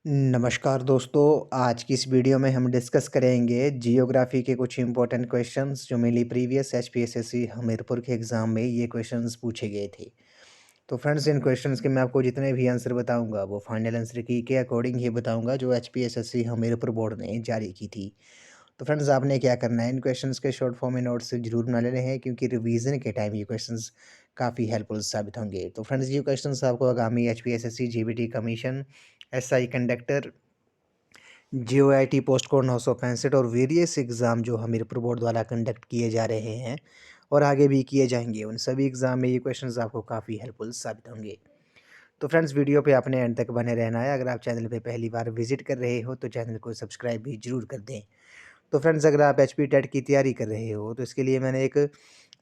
नमस्कार दोस्तों, आज की इस वीडियो में हम डिस्कस करेंगे जियोग्राफी के कुछ इंपॉर्टेंट क्वेश्चंस जो मेनली प्रीवियस एचपीएसएससी हमीरपुर के एग्ज़ाम में ये क्वेश्चंस पूछे गए थे। तो फ्रेंड्स इन क्वेश्चंस के मैं आपको जितने भी आंसर बताऊंगा वो फाइनल आंसर की के अकॉर्डिंग ही बताऊंगा जो एचपीएसएससी हमीरपुर बोर्ड ने जारी की थी। तो फ्रेंड्स आपने क्या करना है, इन क्वेश्चंस के शॉर्ट फॉर्म में नोट्स ज़रूर बना लेने हैं क्योंकि रिवीजन के टाइम ये क्वेश्चंस काफ़ी हेल्पफुल साबित होंगे। तो फ्रेंड्स ये क्वेश्चंस आपको आगामी HPSSC GBT commission, SI conductor, GOIT post code 965 और वेरियस एग्ज़ाम जो हमीरपुर बोर्ड द्वारा कंडक्ट किए जा रहे हैं और आगे भी किए जाएंगे, उन सभी एग्ज़ाम में ये क्वेश्चंस आपको काफ़ी हेल्पफुल साबित होंगे। तो फ्रेंड्स वीडियो पे आपने एंड तक बने रहना है। अगर आप चैनल पे पहली बार विजिट कर रहे हो तो चैनल को सब्सक्राइब भी ज़रूर कर दें। तो फ्रेंड्स अगर आप एचपी टेट की तैयारी कर रहे हो तो इसके लिए मैंने एक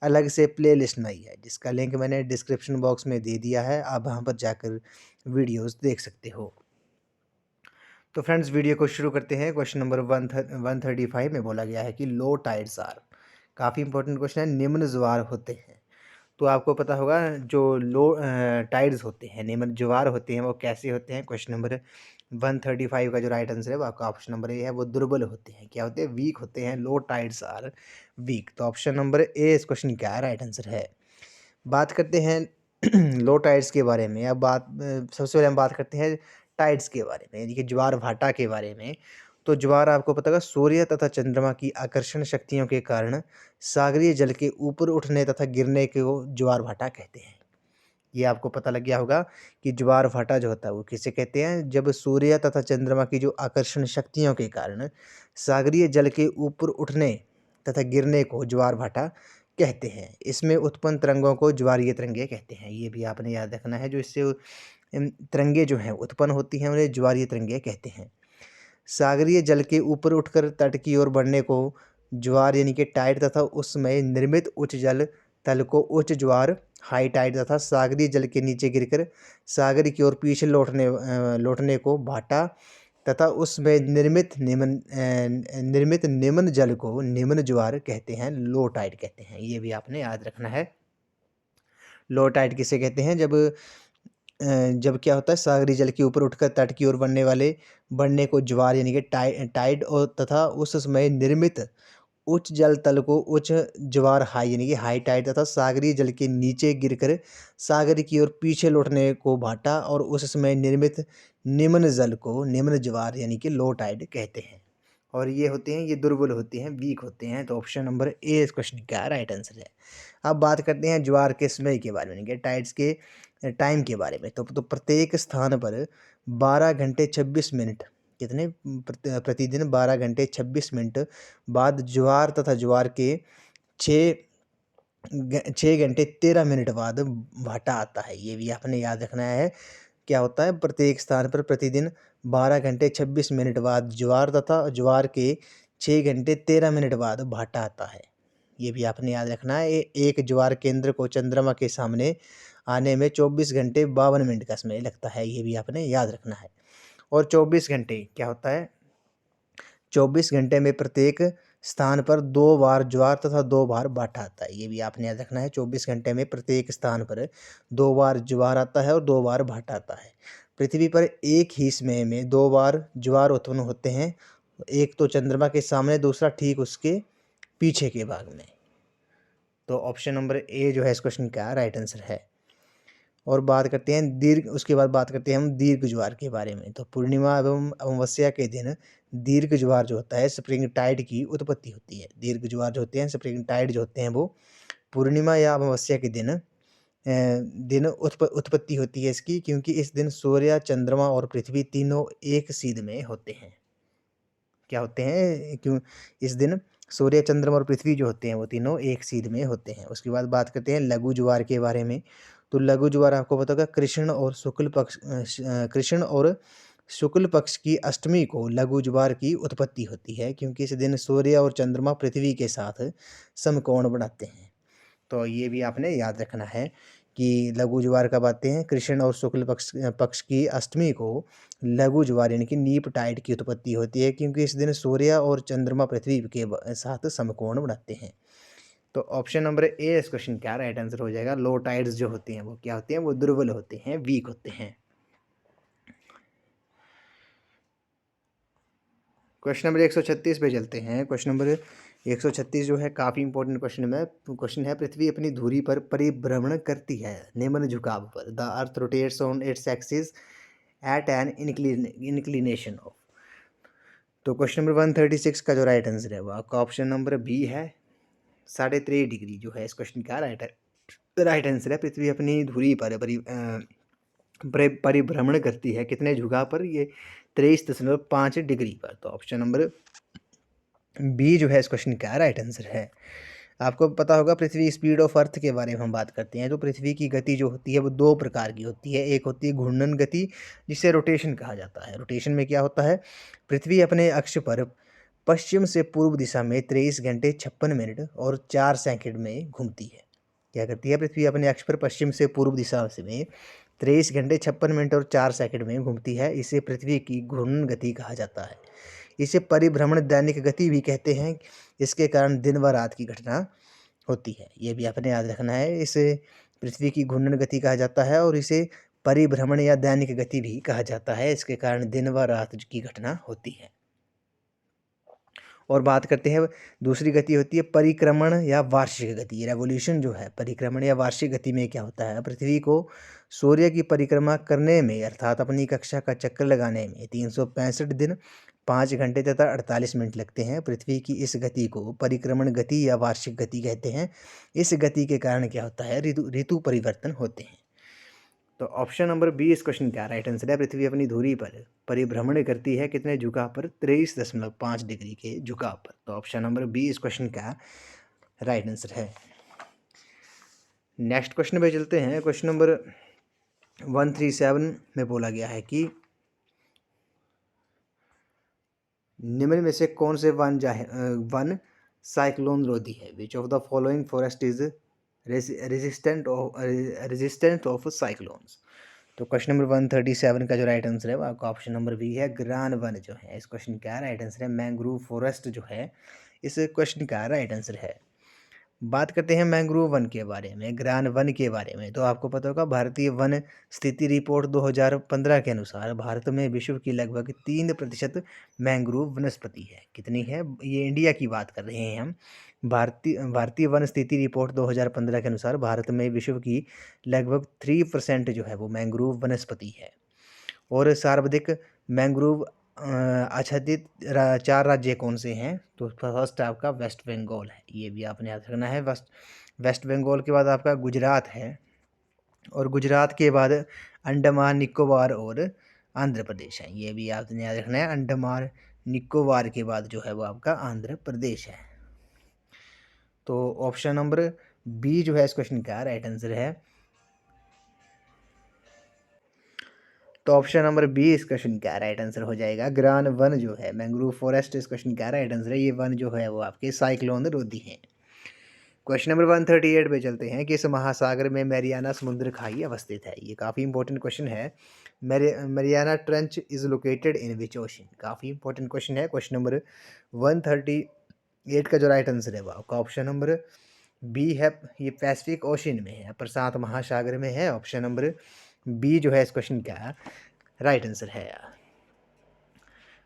अलग से प्ले लिस्ट बनाई है जिसका लिंक मैंने डिस्क्रिप्शन बॉक्स में दे दिया है। आप वहाँ पर जाकर वीडियोज़ देख सकते हो। तो फ्रेंड्स वीडियो को शुरू करते हैं। क्वेश्चन नंबर 135 में बोला गया है कि लो टाइड्स आर, काफ़ी इंपॉर्टेंट क्वेश्चन है, निम्न ज्वार होते हैं। तो आपको पता होगा जो लो टाइड्स होते हैं, निम्न ज्वार होते हैं, वो कैसे होते हैं। क्वेश्चन नंबर 135 का जो राइट आंसर है वो आपका ऑप्शन नंबर ए है, वो दुर्बल होते हैं। क्या होते हैं? वीक होते हैं। Low tides are weak. तो ऑप्शन नंबर ए इस क्वेश्चन का राइट आंसर है। बात करते हैं लो टाइड्स के बारे में। अब सबसे पहले हम बात करते हैं टाइड्स के बारे में, यानी कि ज्वार भाटा के बारे में। तो ज्वार आपको पता होगा सूर्य तथा चंद्रमा की आकर्षण शक्तियों के कारण सागरीय जल के ऊपर उठने तथा गिरने को ज्वार भाटा कहते हैं। ये आपको पता लग गया होगा कि ज्वार भाटा जो होता है वो किसे कहते हैं? जब सूर्य तथा चंद्रमा की जो आकर्षण शक्तियों के कारण सागरीय जल के ऊपर उठने तथा गिरने को ज्वार भाटा कहते हैं। इसमें उत्पन्न तरंगों को ज्वारीय तरंगे कहते हैं। ये भी आपने याद रखना है। जो इससे तरंगे जो हैं उत्पन्न होती हैं उन्हें ज्वारीय तरंगे कहते हैं। सागरीय जल के ऊपर उठकर तट की ओर बढ़ने को ज्वार यानी कि टाइड तथा उसमें निर्मित उच्च जल तल को उच्च ज्वार हाई टाइड तथा सागरीय जल के नीचे गिरकर सागर की ओर पीछे लौटने को भाटा तथा उसमें निर्मित निम्न जल को निम्न ज्वार कहते हैं, लो टाइड कहते हैं। ये भी आपने याद रखना है। लो टाइड किसे कहते हैं? जब क्या होता है सागरी जल के ऊपर उठकर तट की ओर बढ़ने को ज्वार यानी कि टाइड और तथा उस समय निर्मित उच्च जल तल को उच्च ज्वार हाई यानी कि हाई टाइड तथा सागरीय जल के नीचे गिरकर सागर की ओर पीछे लौटने को भाटा और उस समय निर्मित निम्न जल को निम्न ज्वार यानी कि लो टाइड कहते हैं। और ये होते हैं, ये दुर्बल होते हैं, वीक होते हैं। तो ऑप्शन नंबर ए इस क्वेश्चन का राइट आंसर है। अब बात करते हैं ज्वार के समय के बारे में, यानी कि टाइड्स के टाइम के बारे में। तो प्रत्येक स्थान पर 12 घंटे 26 मिनट कितने प्रतिदिन 12 घंटे 26 मिनट बाद ज्वार तथा ज्वार के 6 घंटे 13 मिनट बाद भाटा आता है। ये भी आपने याद रखना है। क्या होता है? प्रत्येक स्थान पर प्रतिदिन 12 घंटे 26 मिनट बाद ज्वार तथा ज्वार के 6 घंटे 13 मिनट बाद भाटा आता है। ये भी आपने याद रखना है। एक ज्वार केंद्र को चंद्रमा के सामने आने में 24 घंटे 52 मिनट का समय लगता है। ये भी आपने याद रखना है। और 24 घंटे क्या होता है? 24 घंटे में प्रत्येक स्थान पर 2 बार ज्वार तथा 2 बार भाटा आता है। ये भी आपने याद रखना है। 24 घंटे में प्रत्येक स्थान पर 2 बार ज्वार आता है और 2 बार भाटा आता है। पृथ्वी पर एक ही समय में 2 बार ज्वार उत्पन्न होते हैं, एक तो चंद्रमा के सामने, दूसरा ठीक उसके पीछे के भाग में। तो ऑप्शन नंबर ए जो है इस क्वेश्चन का राइट आंसर है। और बात करते हैं उसके बाद बात करते हैं हम दीर्घ ज्वार के बारे में। तो पूर्णिमा एवं अमावस्या के दिन दीर्घ ज्वार जो होता है स्प्रिंग टाइड की उत्पत्ति होती है। दीर्घ ज्वार जो होते हैं स्प्रिंग टाइड जो होते हैं वो पूर्णिमा या अमावस्या के दिन उत्पत्ति होती है इसकी, क्योंकि इस दिन सूर्य, चंद्रमा और पृथ्वी तीनों एक सीध में होते हैं। क्या होते हैं? क्यों इस दिन सूर्य, चंद्रमा और पृथ्वी जो होते हैं वो तीनों एक सीध में होते हैं। उसके बाद बात करते हैं लघु ज्वार के बारे में। तो लघु ज्वार आपको पता होगा कृष्ण और शुक्ल पक्ष की अष्टमी को लघु ज्वार की उत्पत्ति होती है, क्योंकि इस दिन सूर्य और चंद्रमा पृथ्वी के साथ समकोण बनाते हैं। तो ये भी आपने याद रखना है कि लघु ज्वार कब आते हैं? कृष्ण और शुक्ल पक्ष की अष्टमी को लघु ज्वार यानी कि नीप टाइड की उत्पत्ति होती है, क्योंकि इस दिन सूर्य और चंद्रमा पृथ्वी के साथ समकोण बनाते हैं। तो ऑप्शन नंबर ए इस क्वेश्चन का राइट आंसर हो जाएगा। लो टाइड्स जो होते हैं वो क्या होते हैं? वो दुर्बल होते हैं, वीक होते हैं। क्वेश्चन नंबर 136 पे चलते हैं। क्वेश्चन नंबर 136 जो है काफ़ी इंपॉर्टेंट क्वेश्चन है। पृथ्वी अपनी धुरी पर परिभ्रमण करती है निम्न झुकाव पर। The earth rotates on its axis at N inclination of. तो क्वेश्चन नंबर 136 का जो राइट आंसर है वो आपका ऑप्शन नंबर बी है, 3.5 डिग्री जो है इस क्वेश्चन का राइट आंसर है। पृथ्वी अपनी धुरी पर परिभ्रमण करती है कितने झुकाव पर? ये 23.5 डिग्री पर। तो ऑप्शन नंबर बी जो है इस क्वेश्चन का राइट आंसर है। आपको पता होगा पृथ्वी स्पीड ऑफ अर्थ के बारे में हम बात करते हैं। तो पृथ्वी की गति जो होती है वो दो प्रकार की होती है। एक होती है घूर्णन गति, जिसे रोटेशन कहा जाता है। रोटेशन में क्या होता है? पृथ्वी अपने अक्ष पर पश्चिम से पूर्व दिशा में 23 घंटे 56 मिनट और 4 सेकंड में घूमती है। क्या करती है? पृथ्वी अपने अक्ष पर पश्चिम से पूर्व दिशा में 23 घंटे 56 मिनट और 4 सेकंड में घूमती है। इसे पृथ्वी की घूर्णन गति कहा जाता है। इसे परिभ्रमण दैनिक गति भी कहते हैं। इसके कारण दिन व रात की घटना होती है। ये भी आपने याद रखना है। इसे पृथ्वी की घूर्णन गति कहा जाता है और इसे परिभ्रमण या दैनिक गति भी कहा जाता है। इसके कारण दिन व रात की घटना होती है। और बात करते हैं दूसरी गति होती है परिक्रमण या वार्षिक गति। रेवोल्यूशन जो है परिक्रमण या वार्षिक गति में क्या होता है? पृथ्वी को सूर्य की परिक्रमा करने में अर्थात अपनी कक्षा का चक्कर लगाने में 365 दिन 5 घंटे तथा 48 मिनट लगते हैं। पृथ्वी की इस गति को परिक्रमण गति या वार्षिक गति कहते हैं। इस गति के कारण क्या होता है? ऋतु परिवर्तन होते हैं। तो ऑप्शन नंबर बी इस क्वेश्चन का राइट आंसर है। पृथ्वी अपनी धुरी पर परिभ्रमण करती है कितने झुकाव पर? 23.5 डिग्री के झुकाव पर। तो ऑप्शन नंबर बी इस क्वेश्चन का राइट आंसर है। नेक्स्ट क्वेश्चन पे चलते हैं। क्वेश्चन नंबर 137 में बोला गया है कि निम्न में से कौन से वन साइक्लोन रोधी है? Which of the following forest is resistant of cyclones. तो क्वेश्चन नंबर 137 का जो राइट आंसर है वो आपका ऑप्शन नंबर बी है, ग्रान वन जो है इस क्वेश्चन का राइट आंसर है। मैंग्रोव फॉरेस्ट जो है इस क्वेश्चन का राइट आंसर है। बात करते हैं मैंग्रोव वन के बारे में, ग्रान वन के बारे में। तो आपको पता होगा भारतीय वन स्थिति रिपोर्ट 2015 के अनुसार भारत में विश्व की लगभग 3% मैंग्रोव वनस्पति है। कितनी है? ये इंडिया की बात कर रहे हैं हम। भारतीय वन स्थिति रिपोर्ट 2015 के अनुसार भारत में विश्व की लगभग 3% जो है वो मैंग्रोव वनस्पति है। और सर्वाधिक मैंग्रोव आच्छादित 4 राज्य कौन से हैं? तो फर्स्ट आपका वेस्ट बंगाल है। ये भी आपने याद रखना है। वेस्ट बंगाल के बाद आपका गुजरात है और गुजरात के बाद अंडमान निकोबार और आंध्र प्रदेश है। ये भी आपने याद रखना है। अंडमान निकोबार के बाद जो है वो आपका आंध्र प्रदेश है। तो ऑप्शन नंबर बी जो है इस क्वेश्चन का राइट आंसर है। तो ऑप्शन नंबर बी इस क्वेश्चन का राइट आंसर हो जाएगा। ग्रान वन जो है मैंग्रोव फॉरेस्ट इस क्वेश्चन का राइट आंसर है। ये वन जो है वो आपके साइक्लोन रोधी हैं। क्वेश्चन नंबर 138 पे चलते हैं। किस महासागर में मैरियाना समुद्र खाई अवस्थित है? ये काफ़ी इंपॉर्टेंट क्वेश्चन है। Mariana trench is located in which ocean? काफ़ी इंपॉर्टेंट क्वेश्चन है। क्वेश्चन नंबर 138 का जो राइट आंसर है वो आपका ऑप्शन नंबर बी है। ये पैसिफिक ओशन में है, प्रशांत महासागर में है। ऑप्शन नंबर बी जो है इस क्वेश्चन का राइट आंसर है।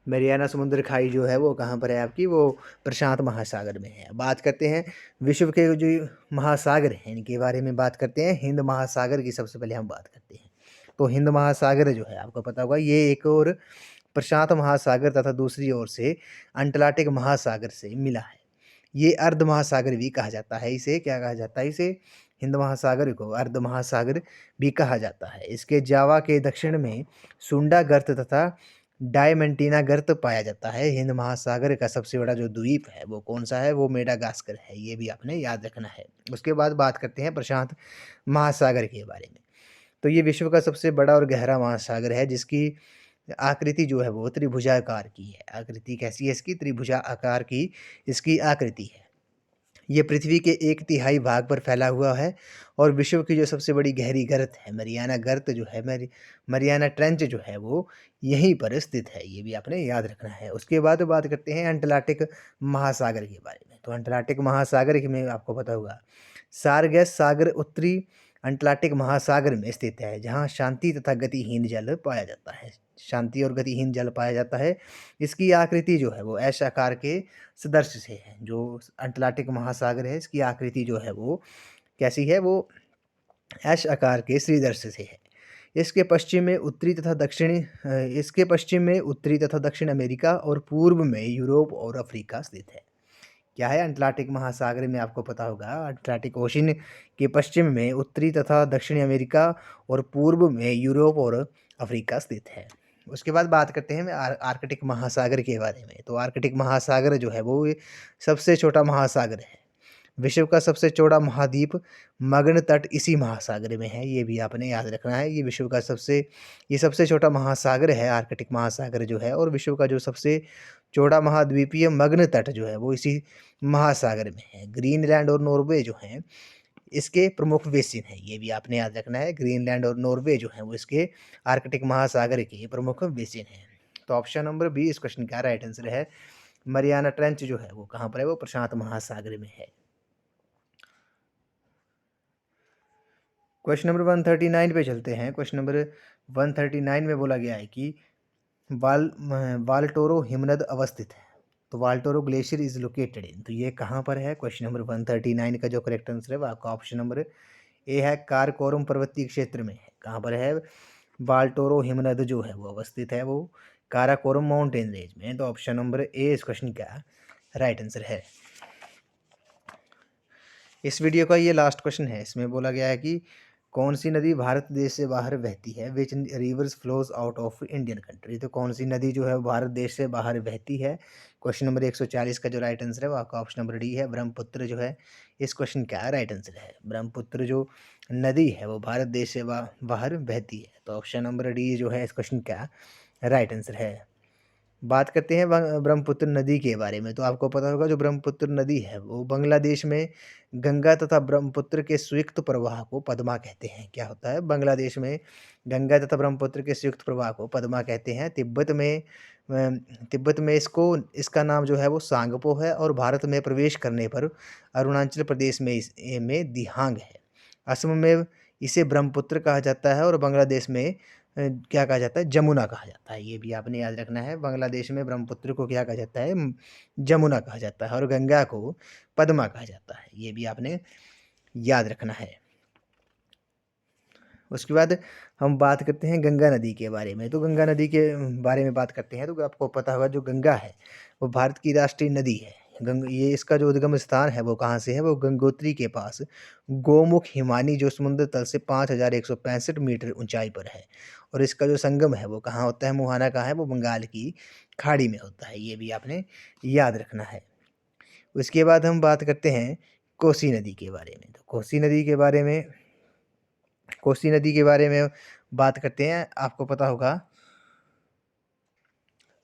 मैरियाना समुद्र खाई जो है वो कहाँ पर है आपकी? वो प्रशांत महासागर में है। बात करते हैं विश्व के जो महासागर हैं इनके बारे में बात करते हैं। हिंद महासागर की सबसे पहले हम बात करते हैं। तो हिंद महासागर जो है आपको पता होगा ये एक और प्रशांत महासागर तथा दूसरी ओर से अटलांटिक महासागर से मिला है। ये अर्ध महासागर भी कहा जाता है। इसे क्या कहा जाता है? इसे हिंद महासागर को अर्ध महासागर भी कहा जाता है। इसके जावा के दक्षिण में सुंडा गर्त तथा डायमंटीना गर्त पाया जाता है। हिंद महासागर का सबसे बड़ा जो द्वीप है वो कौन सा है? वो मेडागास्कर है। ये भी आपने याद रखना है। उसके बाद बात करते हैं प्रशांत महासागर के बारे में। तो ये विश्व का सबसे बड़ा और गहरा महासागर है जिसकी आकृति जो है वो त्रिभुजाकार की है। आकृति कैसी है इसकी? त्रिभुजा आकार की इसकी आकृति है। ये पृथ्वी के 1/3 भाग पर फैला हुआ है और विश्व की जो सबसे बड़ी गहरी गर्त है मरियाना गर्त जो है मरियाना ट्रेंच जो है वो यहीं पर स्थित है। ये भी आपने याद रखना है। उसके बाद बात करते हैं अटलांटिक महासागर के बारे में। तो अटलांटिक महासागर में आपको पता होगा सारगेस सागर उत्तरी अटलांटिक महासागर में स्थित है, जहाँ शांति तथा गतिहीन जल पाया जाता है। शांति और गतिहीन जल पाया जाता है। इसकी आकृति जो है वो एश आकार के सदृश से है। जो अटलांटिक महासागर है, इसकी आकृति जो है वो कैसी है, वो एश आकार के सदृश से है। इसके पश्चिम में उत्तरी तथा दक्षिण अमेरिका और पूर्व में यूरोप और अफ्रीका स्थित है। क्या है, अटलांटिक महासागर में आपको पता होगा अटलांटिक ओशन के पश्चिम में उत्तरी तथा दक्षिणी अमेरिका और पूर्व में यूरोप और अफ्रीका स्थित है। उसके बाद बात करते हैं आर्कटिक महासागर के बारे में। तो आर्कटिक महासागर जो है वो सबसे छोटा महासागर है। विश्व का सबसे चौड़ा महाद्वीप मग्न तट इसी महासागर में है, ये भी आपने याद रखना है। ये सबसे छोटा महासागर है आर्कटिक महासागर जो है, और विश्व का जो सबसे चौड़ा महाद्वीपीय मग्न तट जो है वो इसी महासागर में है। ग्रीनलैंड और नॉर्वे जो हैं इसके प्रमुख बेसिन है, ये भी आपने याद रखना है। ग्रीनलैंड और नॉर्वे जो है वो इसके आर्कटिक महासागर के प्रमुख बेसिन है। तो ऑप्शन नंबर बी इस क्वेश्चन का राइट आंसर है। मरियाना ट्रेंच जो है वो कहाँ पर है, वो प्रशांत महासागर में है। क्वेश्चन नंबर 139 पे चलते हैं। क्वेश्चन नंबर 139 में बोला गया है कि वाल्टोरो हिमनद अवस्थित है। तो वाल्टोरो ग्लेशियर इज लोकेटेड इन, तो ये कहाँ पर है। क्वेश्चन नंबर 139 का जो करेक्ट आंसर है वो आपका ऑप्शन नंबर ए है, कारकोरम पर्वतीय क्षेत्र में है। कहाँ पर है, वाल्टोरो हिमनद जो है वो अवस्थित है, वो काराकोरम माउंटेन रेंज में। तो ऑप्शन नंबर ए इस क्वेश्चन का राइट आंसर है। इस वीडियो का ये लास्ट क्वेश्चन है। इसमें बोला गया है कि कौन सी नदी भारत देश से बाहर बहती है, which rivers flows out of Indian country. तो कौन सी नदी जो है भारत देश से बाहर बहती है। क्वेश्चन नंबर 140 का जो राइट आंसर है वो आपका ऑप्शन नंबर डी है, ब्रह्मपुत्र जो है इस क्वेश्चन का राइट आंसर है। ब्रह्मपुत्र जो नदी है वो भारत देश से बाहर बहती है। तो ऑप्शन नंबर डी जो है इस क्वेश्चन का राइट आंसर है। बात करते हैं ब्रह्मपुत्र नदी के बारे में। तो आपको पता होगा जो ब्रह्मपुत्र नदी है वो बांग्लादेश में गंगा तथा ब्रह्मपुत्र के संयुक्त प्रवाह को पद्मा कहते हैं। क्या होता है, बांग्लादेश में गंगा तथा ब्रह्मपुत्र के संयुक्त प्रवाह को पद्मा कहते हैं। तिब्बत में इसका नाम जो है वो सांगपो है, और भारत में प्रवेश करने पर अरुणाचल प्रदेश में दिहांग है। असम में इसे ब्रह्मपुत्र कहा जाता है, और बांग्लादेश में क्या कहा जाता है, जमुना कहा जाता है। ये भी आपने याद रखना है। बांग्लादेश में ब्रह्मपुत्र को क्या कहा जाता है, जमुना कहा जाता है, और गंगा को पद्मा कहा जाता है। ये भी आपने याद रखना है। उसके बाद हम बात करते हैं गंगा नदी के बारे में। तो गंगा नदी के बारे में बात करते हैं तो आपको पता होगा जो गंगा है वो भारत की राष्ट्रीय नदी है। ये इसका जो उद्गम स्थान है वो कहाँ से है, वो गंगोत्री के पास गोमुख हिमानी जो समुद्र तल से 5165 मीटर ऊंचाई पर है। और इसका जो संगम है वो कहाँ होता है, मुहाना कहाँ है, वो बंगाल की खाड़ी में होता है। ये भी आपने याद रखना है। उसके बाद हम बात करते हैं कोसी नदी के बारे में। तो कोसी नदी के बारे में बात करते हैं। आपको पता होगा,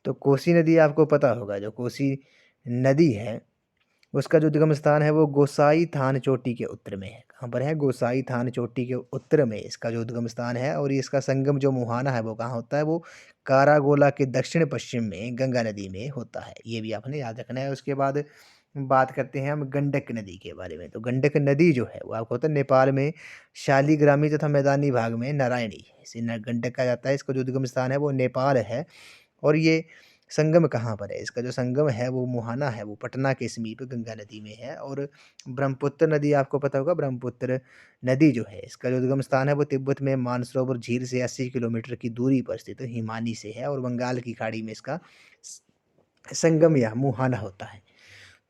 तो कोसी नदी आपको पता होगा जो कोसी नदी है उसका जो उद्गम स्थान है वो गोसाई थान चोटी के उत्तर में है। कहाँ पर है, गोसाई थान चोटी के उत्तर में इसका जो उद्गम स्थान है। और इसका संगम जो मुहाना है वो कहाँ होता है, वो कारागोला के दक्षिण पश्चिम में गंगा नदी में होता है। ये भी आपने याद रखना है। उसके बाद बात करते हैं हम गंडक नदी के बारे में। तो गंडक नदी जो है वो आपको होता है नेपाल में शालीग्रामी तथा मैदानी भाग में नारायणी इसे गंडक कहा जाता है। इसका जो उद्गम स्थान है वो नेपाल है, और ये संगम कहाँ पर है, इसका जो संगम है वो मुहाना है, वो पटना के समीप गंगा नदी में है। और ब्रह्मपुत्र नदी आपको पता होगा, ब्रह्मपुत्र नदी जो है इसका जो उद्गम स्थान है वो तिब्बत में मानसरोवर झील से 80 किलोमीटर की दूरी पर स्थित हिमानी से है, और बंगाल की खाड़ी में इसका संगम या मुहाना होता है।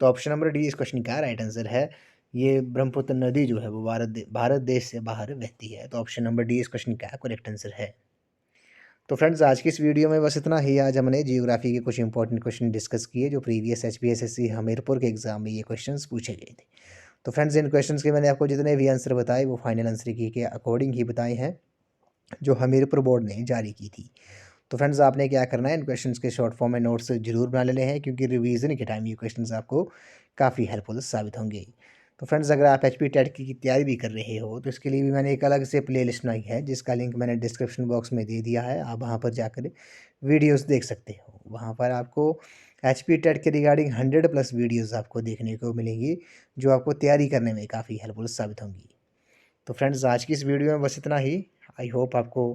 तो ऑप्शन नंबर डी इस क्वेश्चन का राइट आंसर है। ये ब्रह्मपुत्र नदी जो है वो भारत देश से बाहर बहती है। तो ऑप्शन नंबर डी इस क्वेश्चन का करेक्ट आंसर है। तो फ्रेंड्स आज की इस वीडियो में बस इतना ही। आज हमने जियोग्राफी के कुछ इंपॉर्टेंट क्वेश्चन डिस्कस किए जो प्रीवियस HPSSC हमीरपुर के एग्जाम में ये क्वेश्चंस पूछे गए थे। तो फ्रेंड्स इन क्वेश्चंस के मैंने आपको जितने भी आंसर बताए वो फाइनल आंसर की के अकॉर्डिंग ही बताए हैं जो हमीरपुर बोर्ड ने जारी की थी। तो फ्रेंड्स आपने क्या करना है, इन क्वेश्चंस के शॉर्ट फॉर्म में नोट्स जरूर बना लेने हैं, क्योंकि रिवीजन के टाइम ये क्वेश्चंस आपको काफ़ी हेल्पफुल साबित होंगे। तो फ्रेंड्स अगर आप HP टेट की तैयारी भी कर रहे हो तो इसके लिए भी मैंने एक अलग से प्लेलिस्ट बनाई है जिसका लिंक मैंने डिस्क्रिप्शन बॉक्स में दे दिया है। आप वहाँ पर जाकर वीडियोस देख सकते हो। वहाँ पर आपको HP टेट के रिगार्डिंग 100+ वीडियोस आपको देखने को मिलेंगी जो आपको तैयारी करने में काफ़ी हेल्पफुल साबित होंगी। तो फ्रेंड्स आज की इस वीडियो में बस इतना ही। आई होप आपको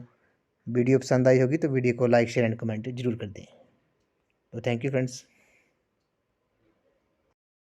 वीडियो पसंद आई होगी तो वीडियो को लाइक शेयर एंड कमेंट जरूर कर दें। तो थैंक यू फ्रेंड्स।